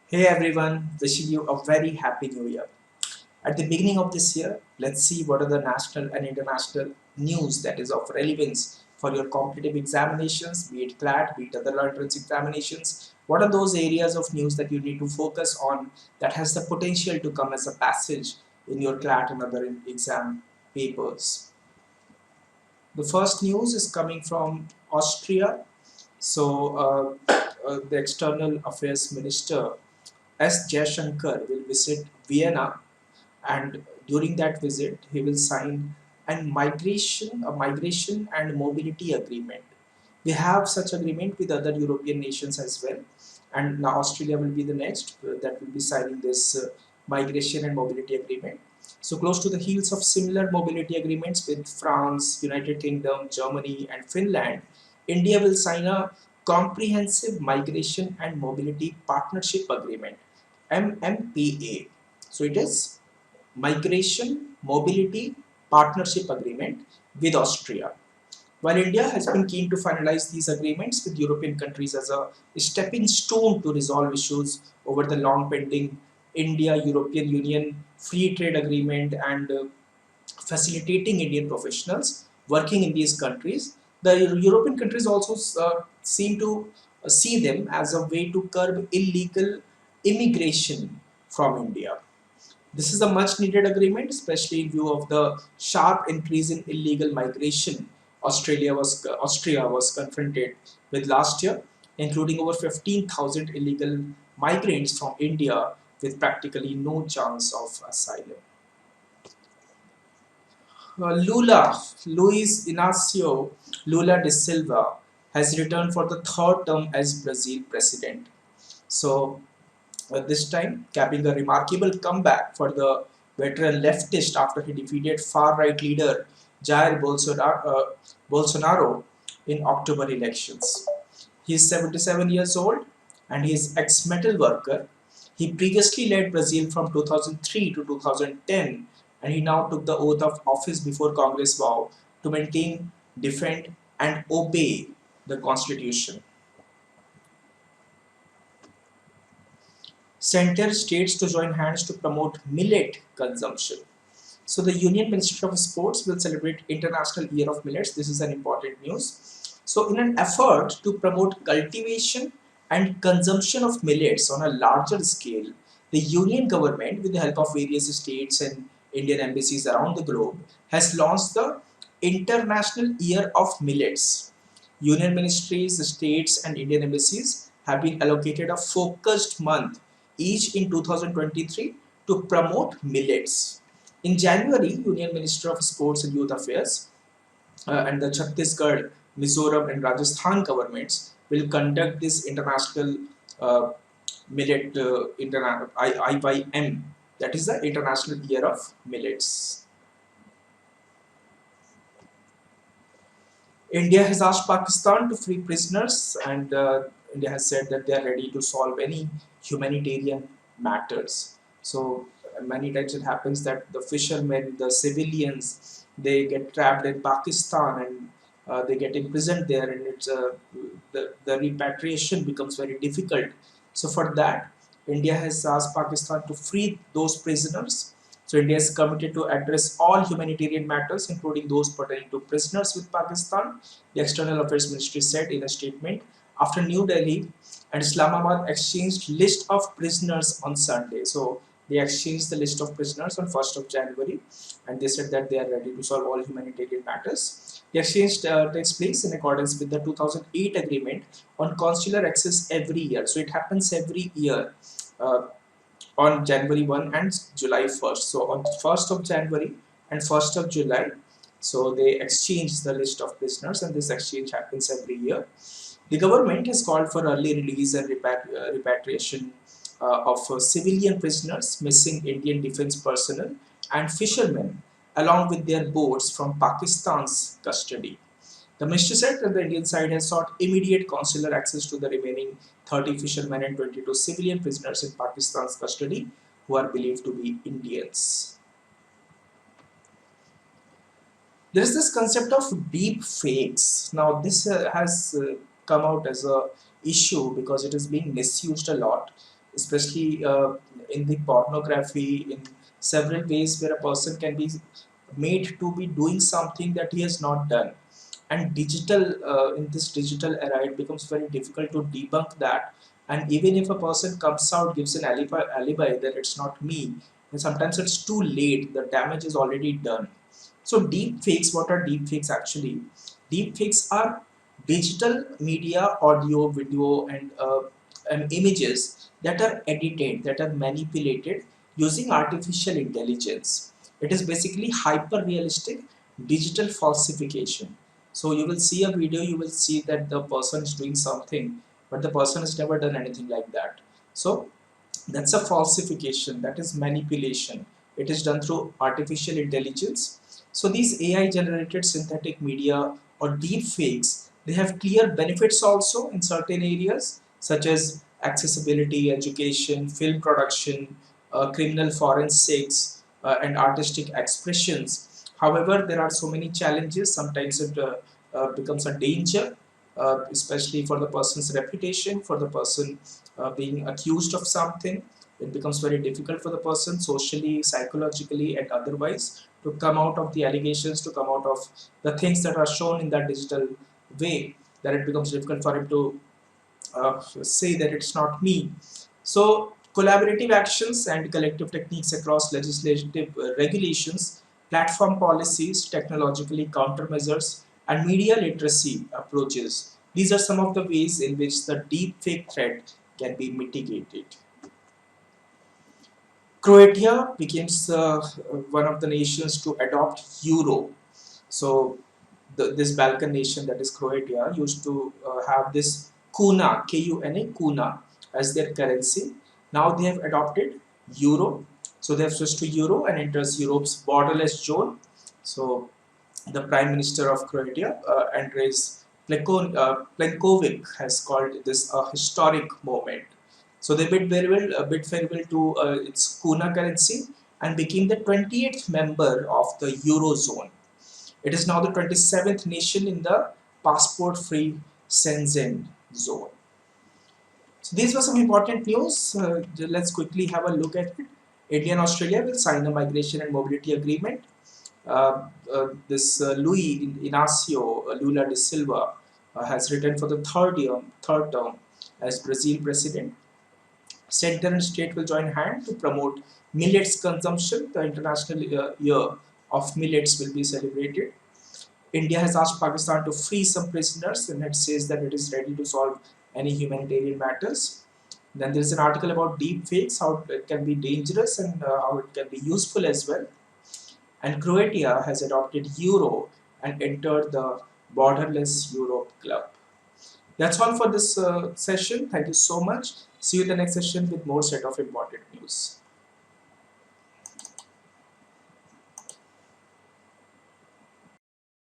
Hey everyone, wishing you a very happy new year. At the beginning of this year, let's see what are the national and international news that is of relevance for your competitive examinations, be it CLAT, be it other entrance examinations. What are those areas of news that you need to focus on that has the potential to come as a passage in your CLAT and other exam papers? The first news is coming from Austria. The External Affairs Minister S. Jaishankar will visit Vienna, and during that visit, he will sign a migration and mobility agreement. We have such agreement with other European nations as well, and now Australia will be the next that will be signing this migration and mobility agreement. So close to the heels of similar mobility agreements with France, United Kingdom, Germany, and Finland, India will sign a comprehensive migration and mobility partnership agreement (MMPA). So it is Migration Mobility Partnership Agreement with Austria. While India has been keen to finalize these agreements with European countries as a stepping stone to resolve issues over the long pending India European Union Free Trade Agreement and facilitating Indian professionals working in these countries, the European countries also seem to see them as a way to curb illegal immigration from India. This is a much needed agreement, especially in view of the sharp increase in illegal migration Austria was confronted with last year, including over 15,000 illegal migrants from India with practically no chance of asylum. Luis Inacio Lula da Silva, has returned for the third term as Brazil president. So this time capping a remarkable comeback for the veteran leftist after he defeated far-right leader Jair Bolsonaro in October elections. He is 77 years old and he is ex-metal worker. He previously led Brazil from 2003 to 2010, and he now took the oath of office before Congress vow to maintain, defend and obey the constitution. Center states to join hands to promote millet consumption. So the Union Ministry of Sports will celebrate International Year of Millets. This is an important news. So in an effort to promote cultivation and consumption of millets on a larger scale, the Union government, with the help of various states and Indian embassies around the globe, has launched the International Year of Millets. Union ministries, states, and Indian embassies have been allocated a focused month each in 2023 to promote millets. In January, Union Minister of Sports and Youth Affairs and the Chhattisgarh, Mizoram, and Rajasthan governments will conduct this international uh, millet IYM, that is the International Year of Millets. India has asked Pakistan to free prisoners, and India has said that they are ready to solve any humanitarian matters. So many times it happens that the fishermen, the civilians, they get trapped in Pakistan and they get imprisoned there, and the repatriation becomes very difficult. So for that, India has asked Pakistan to free those prisoners. So India is committed to address all humanitarian matters, including those pertaining to prisoners with Pakistan, the External Affairs Ministry said in a statement after New Delhi and Islamabad exchanged list of prisoners on Sunday. So they exchanged the list of prisoners on 1st of January, and they said that they are ready to solve all humanitarian matters. The exchange takes place in accordance with the 2008 agreement on consular access every year. So it happens every year. On January 1 and July 1st. So on 1st of January and 1st of July, so they exchange the list of prisoners, and this exchange happens every year. The government has called for early release and repatriation of civilian prisoners, missing Indian defense personnel, and fishermen, along with their boats from Pakistan's custody. The ministry said that the Indian side has sought immediate consular access to the remaining 30 fishermen and 22 civilian prisoners in Pakistan's custody who are believed to be Indians. There is this concept of deep fakes. Now, this has come out as a issue because it is being misused a lot. especially in the pornography, in several ways where a person can be made to be doing something that he has not done. And digital in this digital era, it becomes very difficult to debunk that. And even if a person comes out, gives an alibi that it's not me, and sometimes it's too late, the damage is already done. So deep fakes, what are deep fakes actually? Deep fakes are digital media, audio, video, and images that are edited, that are manipulated using artificial intelligence. It is basically hyper realistic digital falsification. So you will see a video, you will see that the person is doing something, but the person has never done anything like that. So that's a falsification, that is manipulation. It is done through artificial intelligence. So these AI generated synthetic media or deep fakes, they have clear benefits also in certain areas such as accessibility, education, film production, criminal forensics, and artistic expressions. However, there are so many challenges. Sometimes it becomes a danger, especially for the person's reputation, for the person being accused of something. It becomes very difficult for the person socially, psychologically, and otherwise to come out of the allegations, to come out of the things that are shown in that digital way, that it becomes difficult for him to say that it's not me. So, collaborative actions and collective techniques across legislative regulations, platform policies, technologically countermeasures, and media literacy approaches. These are some of the ways in which the deep fake threat can be mitigated. Croatia becomes one of the nations to adopt euro. So this Balkan nation, that is Croatia, used to have this kuna, Kuna, kuna as their currency. Now they have adopted euro. So they have switched to euro and enters Europe's borderless zone. So the Prime Minister of Croatia, Andrej Plenkovic, has called this a historic moment. So they bid farewell to its kuna currency and became the 28th member of the eurozone. It is now the 27th nation in the passport-free Schengen zone. So these were some important news. Let's quickly have a look at it. India and Australia will sign a migration and mobility agreement. This Luis Inacio Lula de Silva has returned for the third term as Brazil president. Center and state will join hand to promote millets consumption. The International Year of Millets will be celebrated. India has asked Pakistan to free some prisoners, and it says that it is ready to solve any humanitarian matters. Then there is an article about deep fakes, how it can be dangerous and how it can be useful as well. And Croatia has adopted Euro and entered the borderless Europe club. That's all for this session. Thank you so much. See you in the next session with more set of important news.